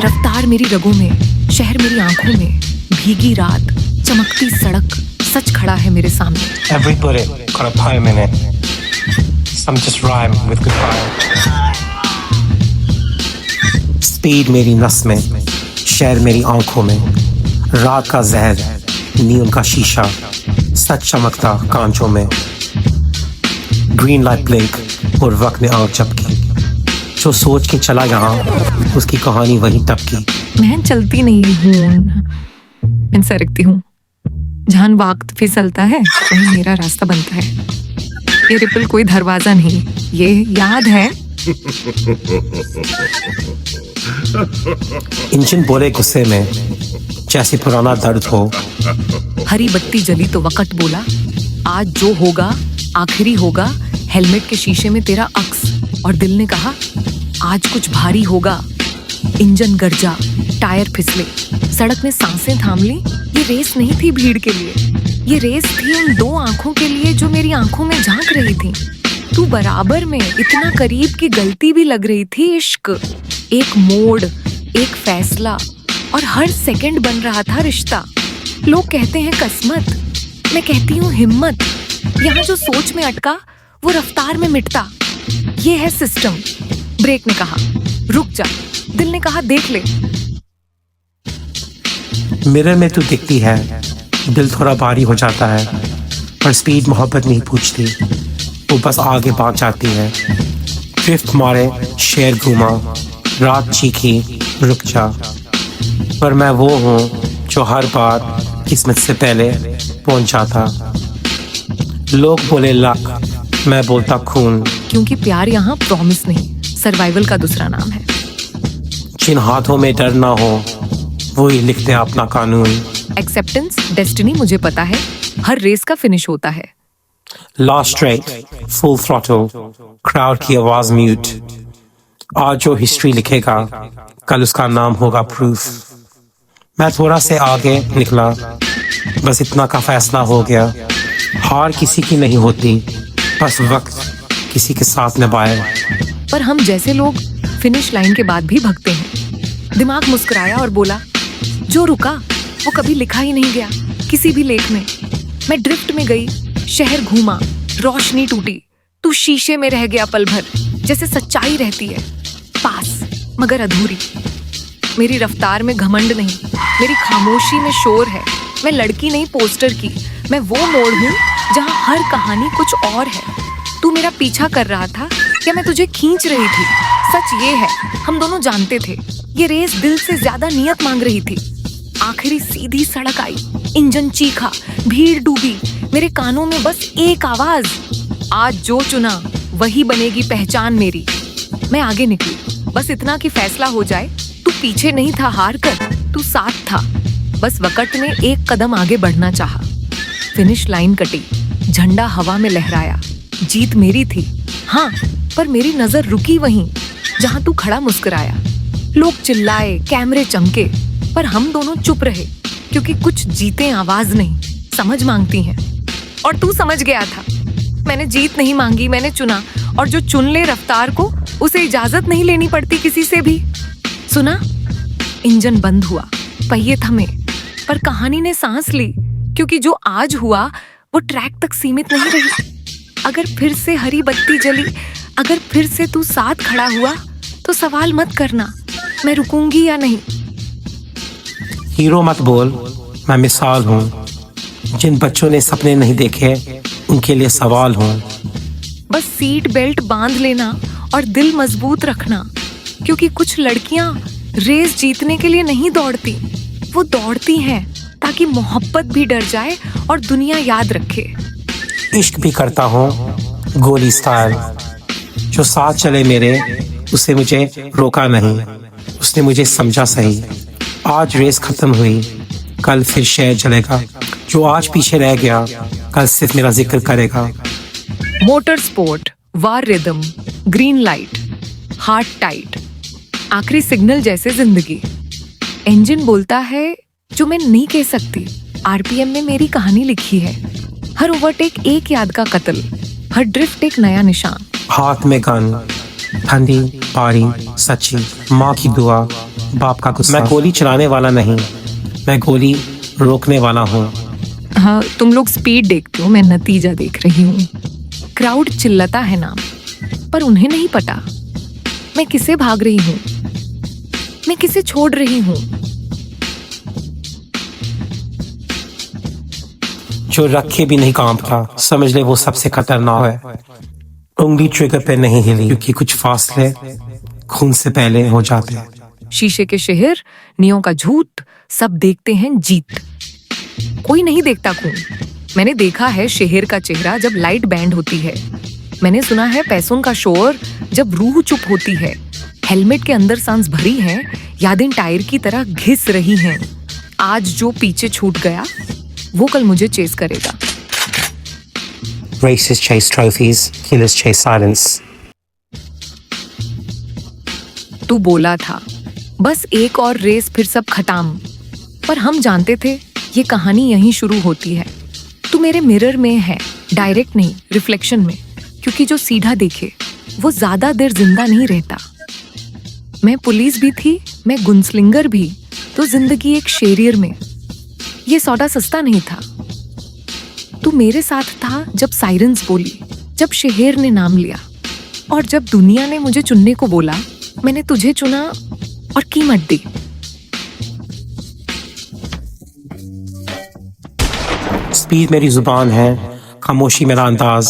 रफ्तार मेरी रगों में, शहर मेरी आंखों में, भीगी रात, चमकती सड़क, सच खड़ा है मेरे सामने. Every bullet got a poem in it. Some just rhyme with goodbye. Speed मेरी नस में, शहर मेरी आंखों में, रात का जहर, नीम का शीशा, सच चमकता कांचों में. ग्रीन लाइट ब्लिंक और वक्त ने आंख झपकी. जो सोच के चला यहाँ, उसकी कहानी वही तब की. मैं चलती नहीं हूँ, मैं सरकती हूँ. जहाँ वक्त फिसलता है वहीं मेरा रास्ता बनता है. ये रिपल कोई दरवाजा नहीं, ये याद है. इंजन बोले गुस्से में, जैसे पुराना दर्द हो. हरी बत्ती जली तो वक़्त बोला, आज जो होगा आखिरी होगा. हेलमेट के शीशे में तेरा अक्स, और दिल ने कहा आज कुछ भारी होगा. इंजन गरजा, टायर फिसले, सड़क ने सांसें थाम ली. ये रेस नहीं थी भीड़ के लिए, ये रेस थी उन दो आंखों के लिए जो मेरी आंखों में झांक रही थी. तू बराबर में, इतना करीब कि गलती भी लग रही थी. इश्क, एक मोड़, एक फैसला, और हर सेकंड बन रहा था रिश्ता. लोग कहते हैं किस्मत, मैं कहती हूँ हिम्मत. यहाँ जो सोच में अटका वो रफ्तार में मिटता. ये है सिस्टम. ब्रेक ने कहा रुक जा, दिल ने कहा देख ले. मिरर में तू दिखती है, दिल थोड़ा भारी हो जाता है. पर स्पीड मोहब्बत नहीं पूछती, वो बस आगे भाग जाती है. ड्रिफ्ट मारे, शेर घूमा, रात चीखी रुक जा. पर मैं वो हूँ जो हर बार किस्मत से पहले पहुंच जाता. लोग बोले लक, मैं बोलता खून. क्योंकि प्यार यहाँ प्रॉमिस नहीं, सर्वाइवल का दूसरा नाम है. जिन हाथों में डर ना हो, वो ही लिखते हैं अपना कानून. एक्सेप्टेंस, डेस्टिनी मुझे पता है, हर रेस का फिनिश होता है. Last streak, full throttle, crowd की आवाज म्यूट. आज जो हिस्ट्री लिखेगा, कल उसका नाम होगा प्रूफ. मैं थोड़ा से आगे निकला, बस इतना का फैसला हो गया. हार किसी की नहीं होती, बस वक्त किसी के साथ निभाए. पर हम जैसे लोग फिनिश लाइन के बाद भी भगते हैं. दिमाग मुस्कुराया और बोला जो रुका वो कभी लिखा ही नहीं गया किसी भी लेख में. मैं ड्रिफ्ट में गई, शहर घूमा, रोशनी टूटी. तू शीशे में रह गया पल भर, जैसे सच्चाई रहती है पास मगर अधूरी. मेरी रफ्तार में घमंड नहीं, मेरी खामोशी में शोर है. मैं लड़की नहीं पोस्टर की, मैं वो मोड़ हूँ जहाँ हर कहानी कुछ और है. तू मेरा पीछा कर रहा था या मैं तुझे खींच रही थी? सच ये है, हम दोनों जानते थे ये रेस दिल से ज्यादा नियत मांग रही थी. आखिरी सीधी सड़क आई, इंजन चीखा, भीड़ डूबी. मेरे कानों में बस एक आवाज, आज जो चुना वही बनेगी पहचान मेरी. मैं आगे निकली, बस इतना कि फैसला हो जाए. तू पीछे नहीं था हार कर, तू साथ था. बस वक़्त ने एक कदम आगे बढ़ना चाहा. फिनिश लाइन कटी, झंडा हवा में लहराया. जीत मेरी थी हाँ, पर मेरी नजर रुकी वहीं जहां तू खड़ा मुस्कुराया. लोग चिल्लाए, कैमरे चमके, पर हम दोनों चुप रहे. क्योंकि कुछ जीतें आवाज नहीं, समझ मांगती हैं. और तू समझ गया था. मैंने जीत नहीं मांगी, मैंने चुना. और जो चुन ले रफ्तार को, उसे इजाजत नहीं लेनी पड़ती किसी से भी. सुना, इंजन बंद हुआ, पहिए थमे, पर कहानी ने सांस ली. क्योंकि जो आज हुआ वो ट्रैक तक सीमित नहीं रही. अगर फिर से हरी बत्ती जली, अगर फिर से तू साथ खड़ा हुआ, तो सवाल मत करना मैं रुकूंगी या नहीं. हीरो मत बोल, मैं मिसाल हूँ. जिन बच्चों ने सपने नहीं देखे, उनके लिए सवाल हूँ. बस सीट बेल्ट बांध लेना और दिल मजबूत रखना. क्योंकि कुछ लड़कियां रेस जीतने के लिए नहीं दौड़ती, वो दौड़ती हैं ताकि मोहब्बत भी डर जाए और दुनिया याद रखे. इश्क भी करता हूँ गोली स्टाइल. जो साथ चले मेरे, उसे मुझे रोका नहीं, उसने मुझे समझा सही. आज रेस खत्म हुई, कल फिर शहर चलेगा. जो आज पीछे रह गया, कल सिर्फ मेरा जिक्र करेगा. Motor sport, war rhythm, green light, heart tight, आखिरी सिग्नल जैसे जिंदगी. इंजन बोलता है जो मैं नहीं कह सकती. आरपीएम में मेरी कहानी लिखी है. हर ओवरटेक एक याद का कत्ल, हर ड्रिफ्ट एक नया निशान. हाथ में गन, ठंडी पारी सच्ची, माँ की दुआ, बाप का गुस्सा। मैं गोली चलाने वाला नहीं, मैं गोली रोकने वाला हूँ। हाँ, तुम लोग स्पीड देखते हो, मैं नतीजा देख रही हूँ। क्राउड चिल्लाता है नाम, पर उन्हें नहीं पता मैं किसे भाग रही हूँ, मैं किसे छोड़ रही हूँ। जो रखे भी नहीं कांपता, समझ ले वो सबसे खतरनाक है। उंगली ट्रिगर पे नहीं हिली क्योंकि कुछ फासले खून से पहले हो जाते हैं। शीशे के शहर, नियों का झूठ, सब देखते हैं जीत, कोई नहीं देखता खून। मैंने देखा है शहर का चेहरा जब लाइट बैंड होती है। मैंने सुना है पैसों का शोर जब रूह चुप होती है। हेलमेट के अंदर सांस भरी है, यादें टायर की तरह घिस रही हैं। आज जो पीछे छूट गया वो कल मुझे चेस करेगा। Racists chase trophies, killers chase silence. तू बोला था बस एक और रेस फिर सब खत्म, पर हम जानते थे ये कहानी यहीं शुरू होती है। तू मेरे मिरर में है, डायरेक्ट नहीं, रिफ्लेक्शन में, क्योंकि जो सीधा देखे वो ज्यादा देर जिंदा नहीं रहता। मैं पुलिस भी थी, मैं गुनस्लिंगर भी, तो जिंदगी एक शेरियर में। ये सौदा सस्ता नहीं था। तू मेरे साथ था जब साइरन्स बोली, जब शहर ने नाम लिया, और जब दुनिया ने मुझे चुनने को बोला। मैंने तुझे चुना और कीमत दी। स्पीड मेरी जुबान है, खामोशी मेरा अंदाज।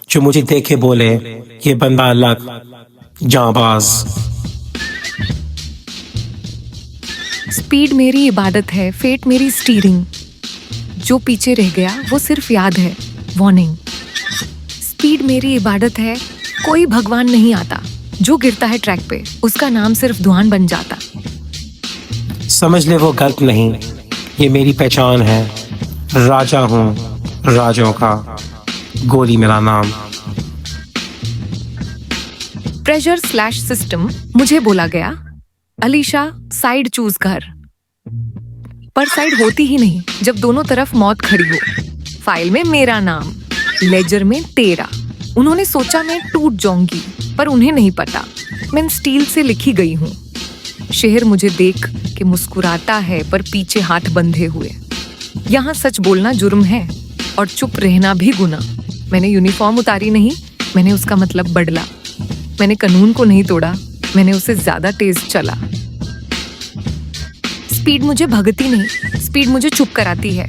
जो मुझे देखे बोले ये बंदा अलग, जांबाज। स्पीड मेरी इबादत है, फेट मेरी स्टीयरिंग। जो पीछे रह गया वो सिर्फ याद है, वार्निंग। स्पीड मेरी इबादत है, कोई भगवान नहीं आता। जो गिरता है ट्रैक पे उसका नाम सिर्फ धुआं बन जाता। समझ ले वो गलत नहीं, ये मेरी पहचान है। राजा हूँ राजों का, गोली मेरा नाम। प्रेशर स्लैश सिस्टम मुझे बोला गया, अलीशा साइड चूज कर, पर साइड होती ही नहीं जब दोनों तरफ मौत खड़ी हो। फाइल में मेरा नाम, लेजर में तेरा। उन्होंने सोचा मैं टूट जाऊंगी, पर उन्हें नहीं पता मैं स्टील से लिखी गई हूँ। शहर मुझे देख के मुस्कुराता है, पर पीछे हाथ बंधे हुए। यहाँ सच बोलना जुर्म है और चुप रहना भी गुनाह। मैंने यूनिफॉर्म उतारी नहीं, मैंने उसका मतलब बदला। मैंने कानून को नहीं तोड़ा, मैंने उसे ज्यादा तेज चला। स्पीड मुझे भगती नहीं, स्पीड मुझे चुप कराती है।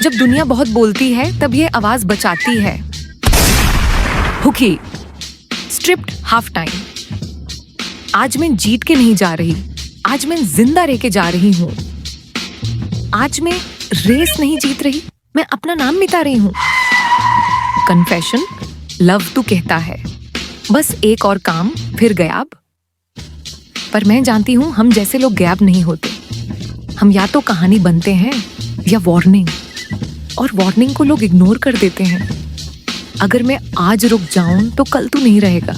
जब दुनिया बहुत बोलती है तब ये आवाज बचाती है। हुकी, स्ट्रिप्ड हाफ टाइम। आज मैं जीत के नहीं जा रही, आज मैं जिंदा रह के जा रही हूँ। आज मैं रेस नहीं जीत रही, मैं अपना नाम मिटा रही हूँ। कन्फेशन, लव तू कहता है बस एक और काम फिर गायब। पर मैं जानती हूँ हम जैसे लोग गायब नहीं होते। हम या तो कहानी बनते हैं या वार्निंग, और वार्निंग को लोग इग्नोर कर देते हैं। अगर मैं आज रुक जाऊं तो कल तू नहीं रहेगा।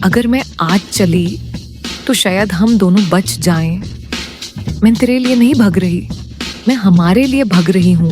अगर मैं आज चली तो शायद हम दोनों बच जाएं। मैं तेरे लिए नहीं भग रही, मैं हमारे लिए भग रही हूँ।